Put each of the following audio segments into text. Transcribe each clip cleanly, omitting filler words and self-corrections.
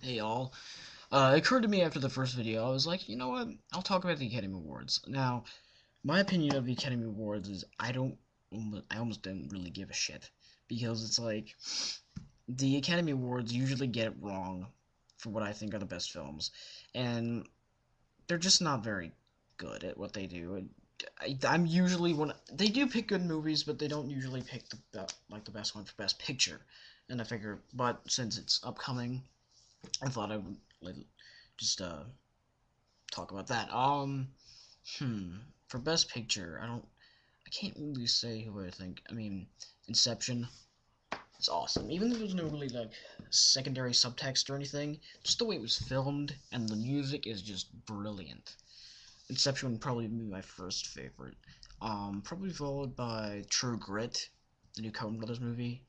Hey all. It occurred to me after the first video, I was like, you know what? I'll talk about the Academy Awards. Now, my opinion of the Academy Awards is I almost don't really give a shit. Because it's like, the Academy Awards usually get it wrong for what I think are the best films. And they're just not very good at what they do. I'm usually when they do pick good movies, but they don't usually pick the best one for Best Picture. And I figure, but since it's upcoming, I thought I would like, just talk about that. For Best Picture, I can't really say who I think. I mean, Inception, it's awesome. Even though there's no really like secondary subtext or anything, just the way it was filmed and the music is just brilliant. Inception would probably be my first favorite. Probably followed by True Grit, the new Coen Brothers movie.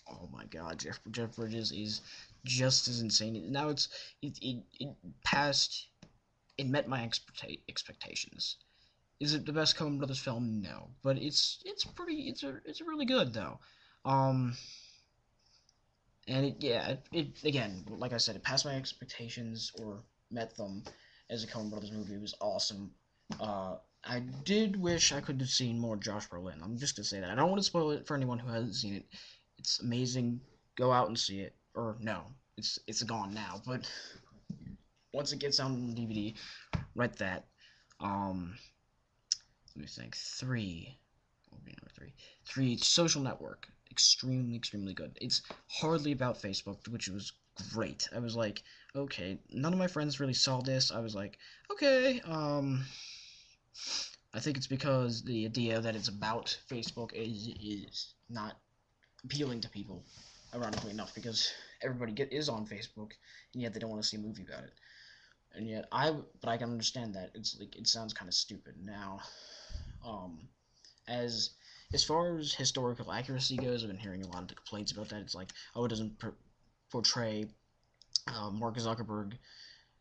Oh my God, Jeff Bridges is just as insane. Now it passed. It met my expectations. Is it the best Coen Brothers film? No, but it's really good though. Um, and it again, like I said, it passed my expectations or met them as a Coen Brothers movie. It was awesome. I did wish I could have seen more Josh Brolin. I'm just gonna say that. I don't want to spoil it for anyone who hasn't seen it. It's amazing. Go out and see it. Or no, it's gone now. But once it gets on DVD, write that. Um, Let me think. Three. What would be number three? Three. Social Network. Extremely good. It's hardly about Facebook, which was great. I was like, okay. None of my friends really saw this. I was like, okay. I think it's because the idea that it's about Facebook is not appealing to people, ironically enough, because is on Facebook, and yet they don't want to see a movie about it. And yet but I can understand that. It's like it sounds kind of stupid now. Um, as as far as historical accuracy goes, I've been hearing a lot of the complaints about that. It's like, oh, it doesn't portray Mark Zuckerberg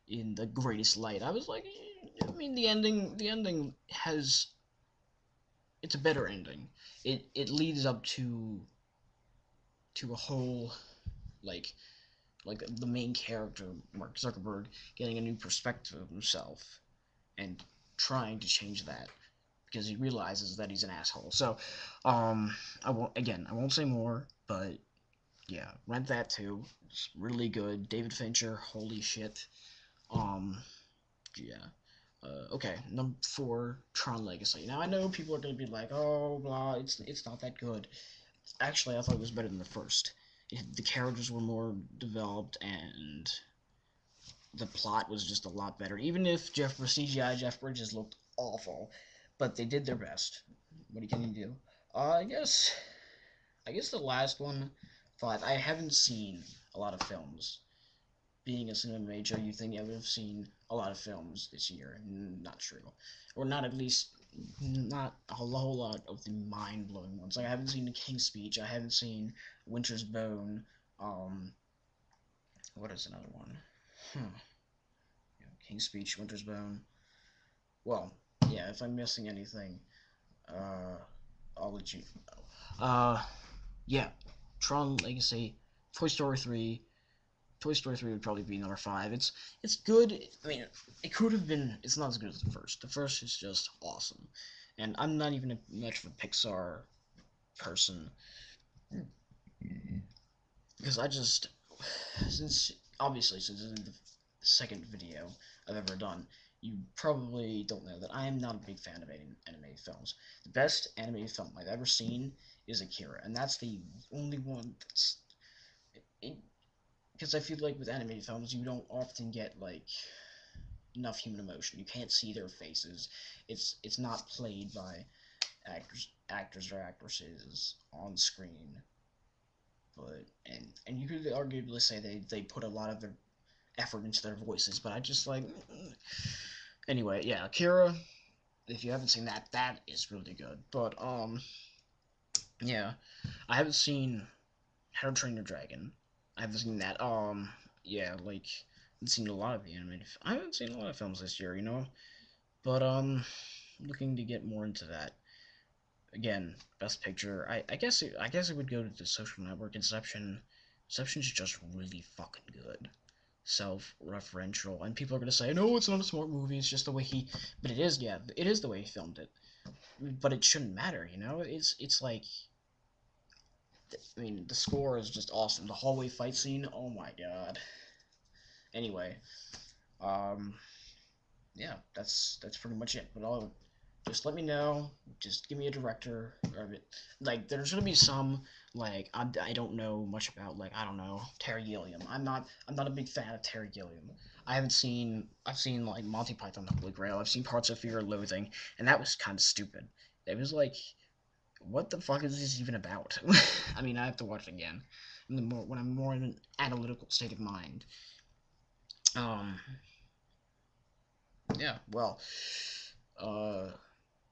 in the greatest light. I was like, I mean, the ending has it's a better ending. It leads up to a whole like the main character Mark Zuckerberg getting a new perspective of himself and trying to change that because he realizes that he's an asshole. So, I won't say more, but yeah, rent that too. It's really good. David Fincher, holy shit. Um, yeah. Okay, number four, Tron Legacy. Now I know people are gonna be like, oh blah, it's not that good. Actually, I thought it was better than the first. The characters were more developed and the plot was just a lot better. Even if CGI Jeff Bridges looked awful, but they did their best. What can you do? I guess the last one. But I haven't seen a lot of films. Being a cinema major, you think I would have seen a lot of films this year? Not true, or not at least not a whole lot of the mind blowing ones. Like I haven't seen The King's Speech. I haven't seen Winter's Bone. Um, what is another one? Hmm. King's Speech, Winter's Bone. Well, yeah. If I'm missing anything, uh, I'll let you know. Yeah. Tron Legacy, Toy Story 3. Toy Story 3 would probably be number 5. It's good. I mean, it could have been. It's not as good as the first. The first is just awesome, and I'm not even much of a Pixar person because I just since since it's the second video I've ever done, you probably don't know that I am not a big fan of animated films. The best animated film I've ever seen is Akira, and that's the only one that's it, because I feel like with animated films you don't often get like enough human emotion. You can't see their faces. It's not played by actors or actresses on screen. But and you could arguably say they put a lot of their effort into their voices, but I just like anyway, yeah, Akira, if you haven't seen that, that is really good. But yeah, I haven't seen How to Train Your Dragon. I haven't seen that. Yeah, like I've seen a lot of the animated. I haven't seen a lot of films this year, but looking to get more into that. Again, Best Picture. I guess it would go to The Social Network. Inception. Inception's just really fucking good. self-referential, and people are gonna say, no, it's not a smart movie. It's just the way he. But it is, yeah, it is the way he filmed it. But it shouldn't matter, you know. It's like, I mean, the score is just awesome. The hallway fight scene, oh my god. Anyway, um, yeah, that's pretty much it. But I'll just let me know. Just give me a director. Or like, there's gonna be some like I don't know much about, like, I don't know, Terry Gilliam. I'm not a big fan of Terry Gilliam. I've seen like Monty Python the Holy Grail. I've seen parts of Fear and Loathing, and that was kind of stupid. It was like, what the fuck is this even about? I mean, I have to watch it again. When I'm more in an analytical state of mind. Um, yeah. Well, uh,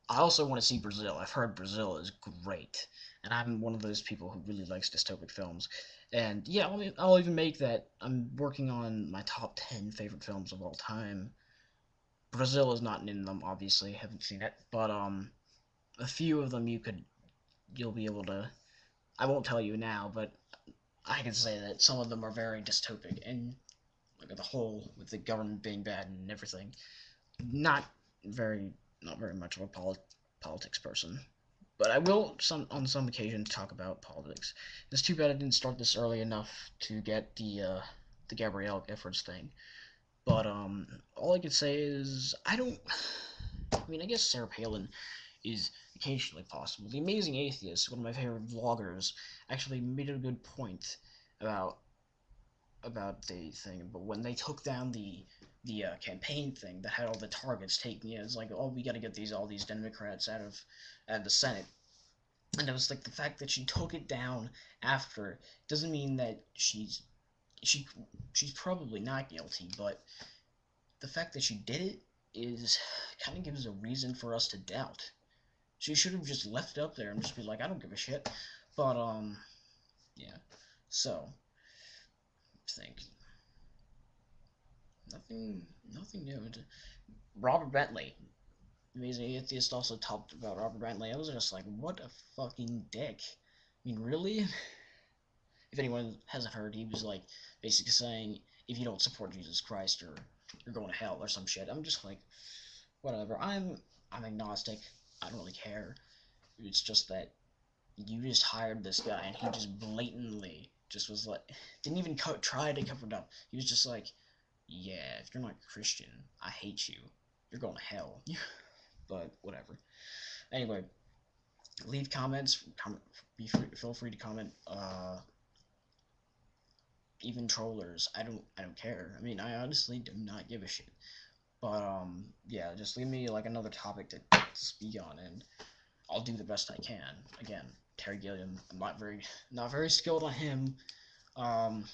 I also want to see Brazil. I've heard Brazil is great, and I'm one of those people who really likes dystopic films. And yeah, I'll even make that. I'm working on my top 10 favorite films of all time. Brazil is not in them, obviously. Haven't seen it, but a few of them you'll be able to. I won't tell you now, but I can say that some of them are very dystopic, and like the whole with the government being bad and everything. Not very, not very much of a politics person, but I will on some occasions talk about politics. It's too bad I didn't start this early enough to get the Gabrielle Giffords thing. But all I could say is I don't. I mean, I guess Sarah Palin is occasionally possible. The Amazing Atheist, one of my favorite vloggers, actually made a good point about the thing. But when they took down the campaign thing that had all the targets taken, it's like, oh, we got to get all these Democrats out of the Senate. And it was like the fact that she took it down after doesn't mean that she she's probably not guilty, but the fact that she did it is kind of gives a reason for us to doubt. She should have just left it up there and just be like, I don't give a shit. But yeah. So I think nothing new. Robert Bentley, Amazing Atheist, also talked about Robert Bentley. I was just like, what a fucking dick. I mean, really? If anyone hasn't heard, he was like basically saying, if you don't support Jesus Christ, you're going to hell or some shit. I'm just like, whatever. I'm agnostic. I don't really care. It's just that you just hired this guy and he just blatantly just was like, didn't even try to cover it up. He was just like, yeah, if you're not Christian, I hate you. You're going to hell. But whatever. Anyway, leave comments. Feel free to comment. Even trollers, I don't care. I mean, I honestly do not give a shit. But yeah, just leave me like another topic to speak on, and I'll do the best I can. Again, Terry Gilliam, I'm not very skilled on him. Um,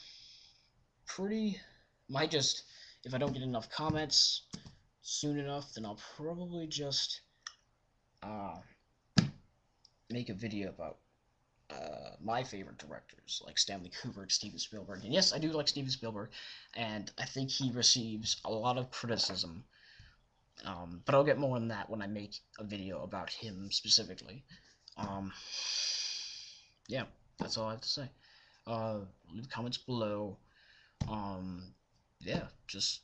pretty might just, if I don't get enough comments soon enough, then I'll probably just uh make a video about my favorite directors, like Stanley Kubrick, Steven Spielberg. And yes, I do like Steven Spielberg, and I think he receives a lot of criticism. But I'll get more on that when I make a video about him specifically. Um, yeah, that's all I have to say. Uh, leave comments below. Um, yeah, just